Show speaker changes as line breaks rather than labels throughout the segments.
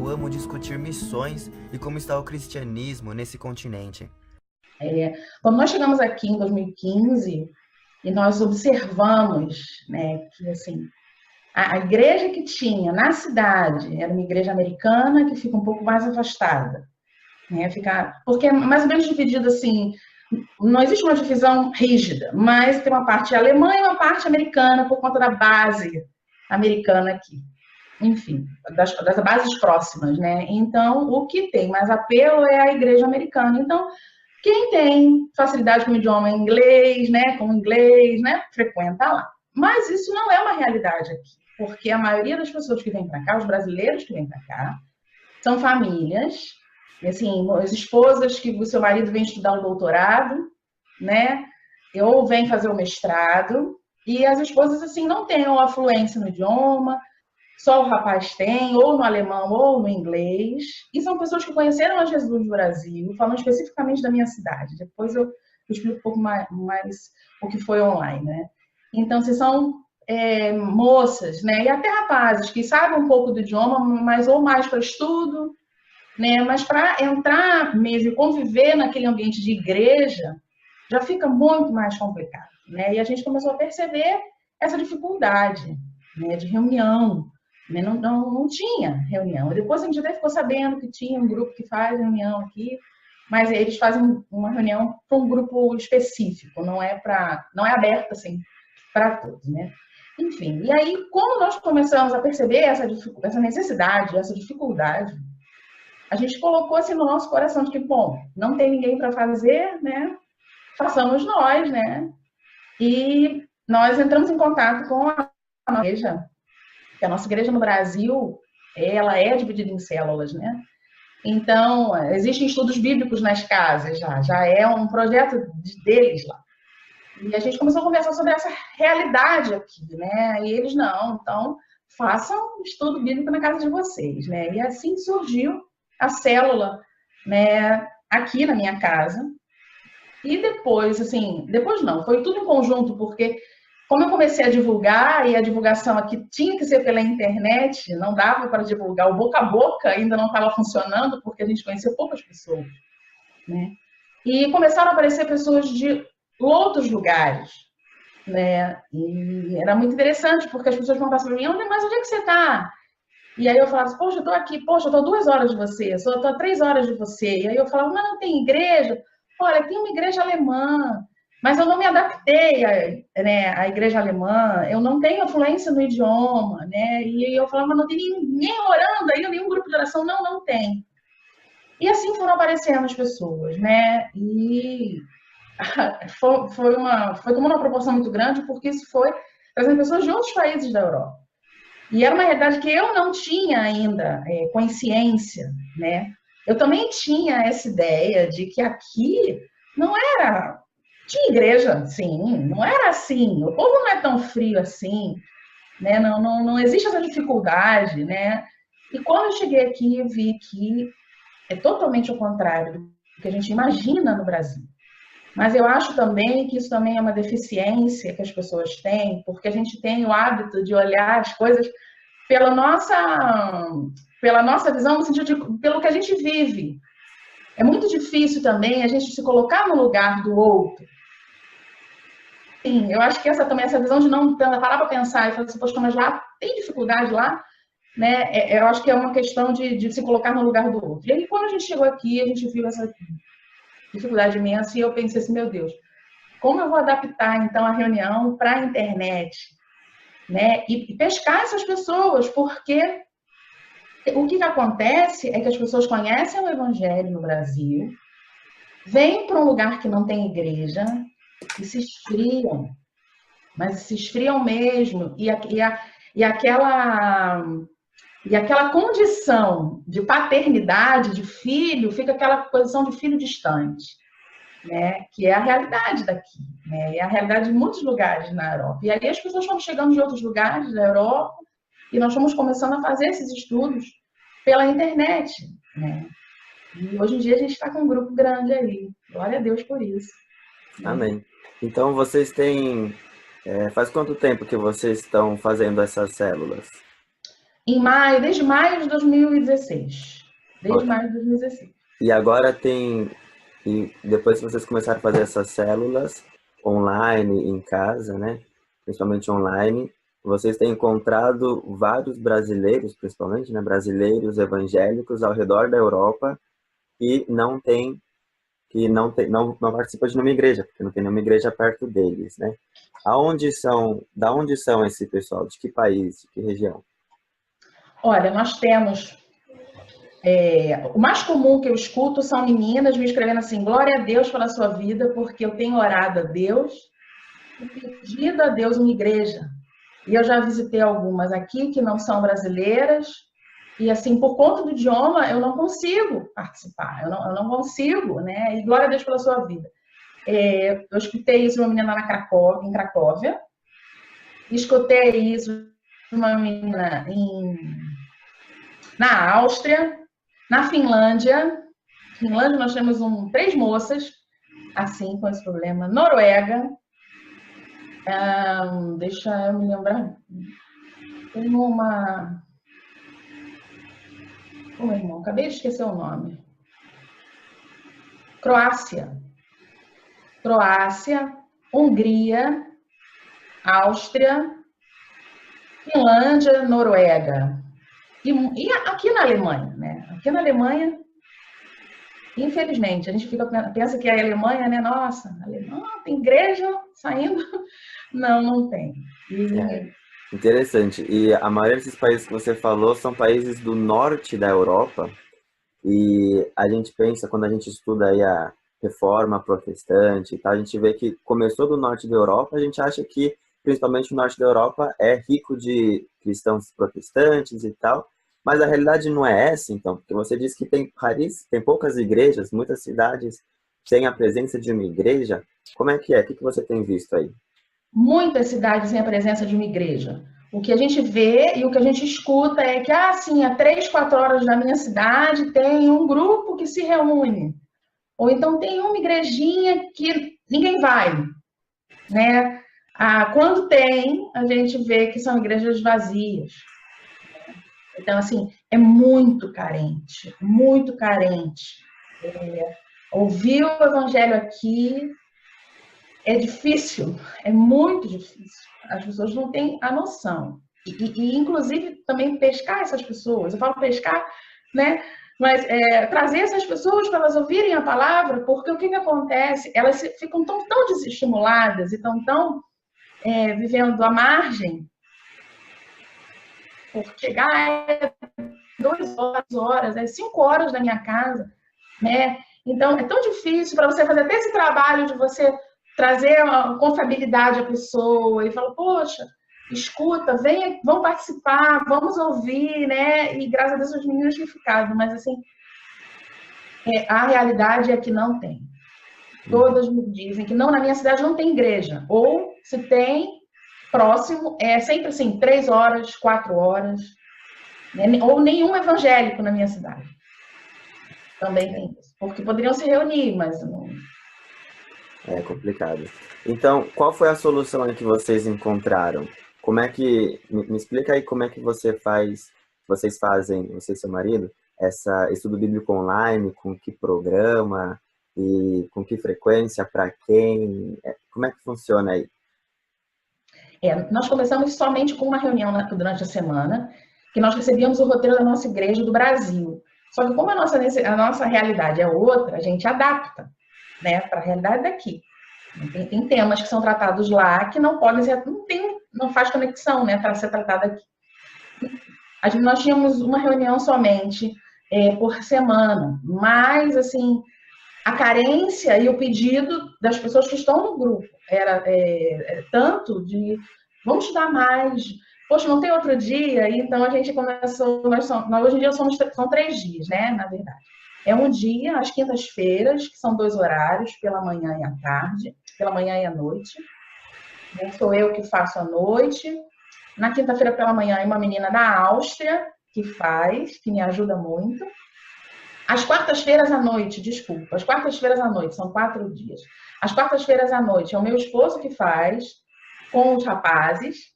eu amo discutir missões e como está o cristianismo nesse continente.
Quando nós chegamos aqui em 2015 e nós observamos, né, que assim, a igreja que tinha na cidade era uma igreja americana que fica um pouco mais afastada, né, porque é mais ou menos dividido assim, não existe uma divisão rígida, mas tem uma parte alemã e uma parte americana por conta da base americana aqui. Enfim, das bases próximas, né? Então, o que tem mais apelo é a igreja americana. Então, quem tem facilidade com o idioma inglês, né, com o inglês, né, frequenta lá. Mas isso não é uma realidade aqui, porque a maioria das pessoas que vêm para cá, os brasileiros que vêm para cá, são famílias, e assim, as esposas que o seu marido vem estudar um doutorado, né, ou vem fazer o mestrado, e as esposas assim não têm a fluência no idioma, só o rapaz tem, ou no alemão ou no inglês. E são pessoas que conheceram a Jesus no Brasil, falando especificamente da minha cidade. Depois eu explico um pouco mais o que foi online, né? Então, se são moças, né? E até rapazes que sabem um pouco do idioma, mas ou mais para estudo, né? Mas para entrar mesmo e conviver naquele ambiente de igreja, já fica muito mais complicado, né? E a gente começou a perceber essa dificuldade, né, de reunião. Não tinha reunião. Depois a gente até ficou sabendo que tinha um grupo que faz reunião aqui, mas eles fazem uma reunião para um grupo específico, não é aberto assim para todos, né? Enfim, e aí como nós começamos a perceber essa necessidade, essa dificuldade, a gente colocou assim no nosso coração de que, bom, não tem ninguém para fazer, né? Façamos nós, né? E nós entramos em contato com a igreja, que a nossa igreja no Brasil, ela é dividida em células, né? Então, existem estudos bíblicos nas casas já é um projeto deles lá. E a gente começou a conversar sobre essa realidade aqui, né? E eles, não, então, façam estudo bíblico na casa de vocês, né? E assim surgiu a célula, né, aqui na minha casa. E depois, assim, depois não, foi tudo em conjunto, porque como eu comecei a divulgar, e a divulgação aqui tinha que ser pela internet, não dava para divulgar, o boca a boca ainda não estava funcionando, porque a gente conhecia poucas pessoas, né? E começaram a aparecer pessoas de outros lugares, né? E era muito interessante, porque as pessoas perguntavam para mim, mas onde é que você está? E aí eu falava, poxa, eu estou aqui, poxa, eu estou a 2 horas de você, eu estou a 3 horas de você. E aí eu falava, mas não tem igreja? Olha, tem uma igreja alemã, mas eu não me adaptei à igreja alemã, eu não tenho fluência no idioma, né? E eu falava, mas não tem ninguém orando aí, nenhum grupo de oração? Não, não tem. E assim foram aparecendo as pessoas, né? E foi tomando uma proporção muito grande, porque isso foi trazendo pessoas de outros países da Europa. E era uma realidade que eu não tinha ainda consciência, né? Eu também tinha essa ideia de que aqui não era... Tinha igreja, sim, não era assim. O povo não é tão frio assim, né? Não existe essa dificuldade, né? E quando eu cheguei aqui, eu vi que é totalmente o contrário do que a gente imagina no Brasil. Mas eu acho também que isso também é uma deficiência que as pessoas têm, porque a gente tem o hábito de olhar as coisas pela nossa visão, no sentido de pelo que a gente vive. É muito difícil também a gente se colocar no lugar do outro. Sim, eu acho que essa visão de não parar para pensar e falar assim, poxa, mas lá tem dificuldade lá, né? Eu acho que é uma questão de se colocar no lugar do outro. E aí, quando a gente chegou aqui, a gente viu essa dificuldade imensa e eu pensei assim, meu Deus, como eu vou adaptar, então, a reunião para a internet? Né? E pescar essas pessoas, porque o que acontece é que as pessoas conhecem o Evangelho no Brasil, vêm para um lugar que não tem igreja e se esfriam, mas se esfriam mesmo, e aquela condição de paternidade, de filho, fica aquela posição de filho distante, né? Que é a realidade daqui, né? É a realidade de muitos lugares na Europa. E aí as pessoas estão chegando de outros lugares da Europa e nós estamos começando a fazer esses estudos pela internet, né? E hoje em dia a gente está com um grupo grande aí. Glória a Deus por isso.
Amém. Então vocês têm... faz quanto tempo que vocês estão fazendo essas células?
Em maio, desde maio de 2016. Desde maio de 2016.
E agora tem, e depois que vocês começaram a fazer essas células online, em casa, né? Principalmente online, vocês têm encontrado vários brasileiros, principalmente, né? Brasileiros evangélicos ao redor da Europa que não participa de nenhuma igreja, porque não tem nenhuma igreja perto deles, né? Da onde são esse pessoal? De que país? De que região?
Olha, nós temos... o mais comum que eu escuto são meninas me escrevendo assim, glória a Deus pela sua vida, porque eu tenho orado a Deus e pedido a Deus uma igreja. E eu já visitei algumas aqui que não são brasileiras, e assim, por conta do idioma, eu não consigo participar, eu não consigo, né? E glória a Deus pela sua vida. Eu escutei isso de uma menina em Cracóvia, escutei isso de uma menina na Áustria, na Finlândia. Finlândia nós temos 3 moças assim com esse problema. Noruega, deixa eu me lembrar, tem uma... meu irmão, acabei de esquecer o nome. Croácia, Hungria, Áustria, Finlândia, Noruega. E aqui na Alemanha, né? Aqui na Alemanha, infelizmente, a gente pensa que a Alemanha, né? Nossa, a Alemanha tem igreja saindo. Não tem.
Interessante. E a maioria desses países que você falou são países do norte da Europa. E a gente pensa, quando a gente estuda aí a reforma protestante e tal, a gente vê que começou do norte da Europa, a gente acha que principalmente o norte da Europa é rico de cristãos protestantes e tal, mas a realidade não é essa, então, porque você disse que tem Paris, tem poucas igrejas, muitas cidades sem a presença de uma igreja. Como é que é? O que você tem visto aí?
Muitas cidades sem a presença de uma igreja. O que a gente vê e o que a gente escuta é que, assim, a 3, 4 horas da minha cidade tem um grupo que se reúne. Ou então tem uma igrejinha que ninguém vai, né? Quando tem, a gente vê que são igrejas vazias. Então, assim, é muito carente, muito carente. Ouvir o evangelho aqui é difícil, é muito difícil. As pessoas não têm a noção. E inclusive, também pescar essas pessoas. Eu falo pescar, né? Mas trazer essas pessoas para elas ouvirem a palavra, porque o que acontece? Elas ficam tão desestimuladas e tão vivendo à margem, por chegar 2 horas, 5 horas da minha casa, né? Então, é tão difícil para você fazer até esse trabalho de você trazer uma confiabilidade à pessoa e falar, poxa, escuta, venha, vamos participar, vamos ouvir, né? E graças a Deus os meninos têm ficado, mas assim, a realidade é que não tem. Todas me dizem que não, na minha cidade não tem igreja. Ou se tem, próximo, é sempre assim, 3 horas, 4 horas, né? Ou nenhum evangélico na minha cidade. Também tem isso. Porque poderiam se reunir, mas não...
É complicado. Então, qual foi a solução aí que vocês encontraram? Como é que... Me explica aí como é que vocês fazem, você e seu marido, esse estudo bíblico online, com que programa e com que frequência, para quem? Como é que funciona aí?
Nós começamos somente com uma reunião durante a semana, que nós recebíamos o roteiro da nossa igreja do Brasil. Só que como a nossa realidade é outra, a gente adapta, né, para a realidade daqui. Tem temas que são tratados lá que não podem ser, não faz conexão, né, para ser tratado aqui. Nós tínhamos uma reunião somente por semana, mas assim a carência e o pedido das pessoas que estão no grupo era tanto de vamos estudar mais, poxa, não tem outro dia, e então a gente começou, nós hoje em dia são 3 dias, né, na verdade. É um dia, às quintas-feiras, que são 2 horários, pela manhã e à tarde, pela manhã e à noite. Sou eu que faço à noite. Na quinta-feira pela manhã é uma menina da Áustria que me ajuda muito. Às quartas-feiras à noite, desculpa, às quartas-feiras à noite, são 4 dias. Às quartas-feiras à noite é o meu esposo que faz com os rapazes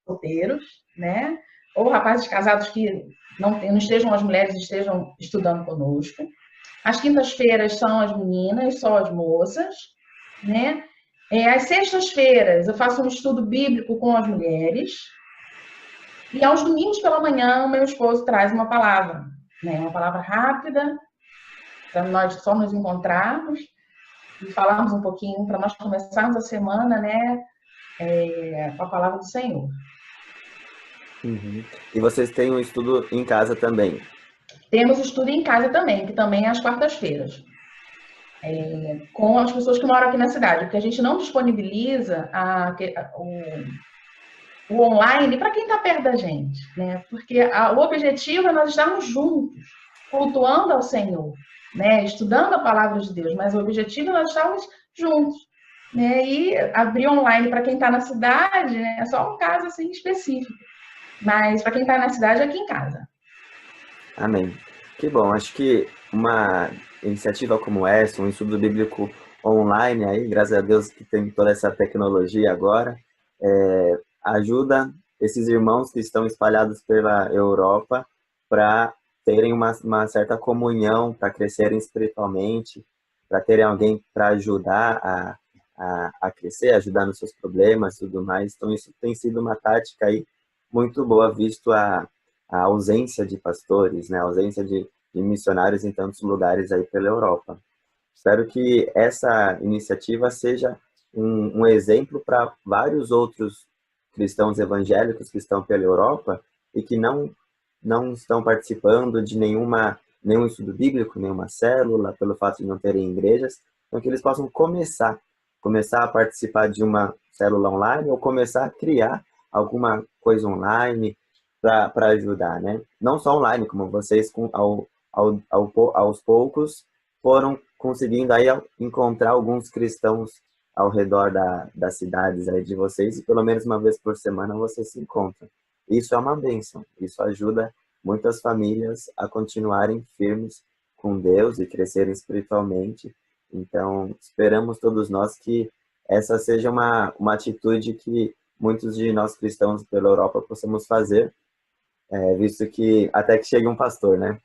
solteiros, né? ou rapazes casados que não estejam, as mulheres estejam estudando conosco. As quintas-feiras são as meninas, só as moças, né? Às sextas-feiras eu faço um estudo bíblico com as mulheres. E aos domingos pela manhã, o meu esposo traz uma palavra, né? Uma palavra rápida, para nós só nos encontrarmos e falarmos um pouquinho, para nós começarmos a semana, né? Com a palavra do Senhor.
Uhum. E vocês têm um estudo em casa também?
Temos estudo em casa também, que também é às quartas-feiras. Com as pessoas que moram aqui na cidade, porque a gente não disponibiliza o online para quem está perto da gente, né? Porque o objetivo é nós estarmos juntos, cultuando ao Senhor, né? Estudando a palavra de Deus, mas o objetivo é nós estarmos juntos, né? E abrir online para quem está na cidade, né? É só um caso assim específico, mas para quem está na cidade é aqui em casa.
Amém. Que bom, acho que uma iniciativa como essa, um estudo bíblico online aí, graças a Deus que tem toda essa tecnologia agora, ajuda esses irmãos que estão espalhados pela Europa para terem uma certa comunhão, para crescerem espiritualmente, para terem alguém para ajudar a crescer, ajudar nos seus problemas e tudo mais. Então isso tem sido uma tática aí muito boa, visto a ausência de pastores, né? A ausência de missionários em tantos lugares aí pela Europa. Espero que essa iniciativa seja um exemplo para vários outros cristãos evangélicos que estão pela Europa e que não estão participando de nenhum estudo bíblico, nenhuma célula, pelo fato de não terem igrejas, então que eles possam começar a participar de uma célula online ou começar a criar alguma coisa online para ajudar, né? Não só online, como vocês aos poucos foram conseguindo aí encontrar alguns cristãos ao redor das cidades aí de vocês e pelo menos uma vez por semana vocês se encontram. Isso é uma bênção, isso ajuda muitas famílias a continuarem firmes com Deus e crescerem espiritualmente. Então, esperamos todos nós que essa seja uma atitude que muitos de nós cristãos pela Europa possamos fazer, visto que até que chegue um pastor, né?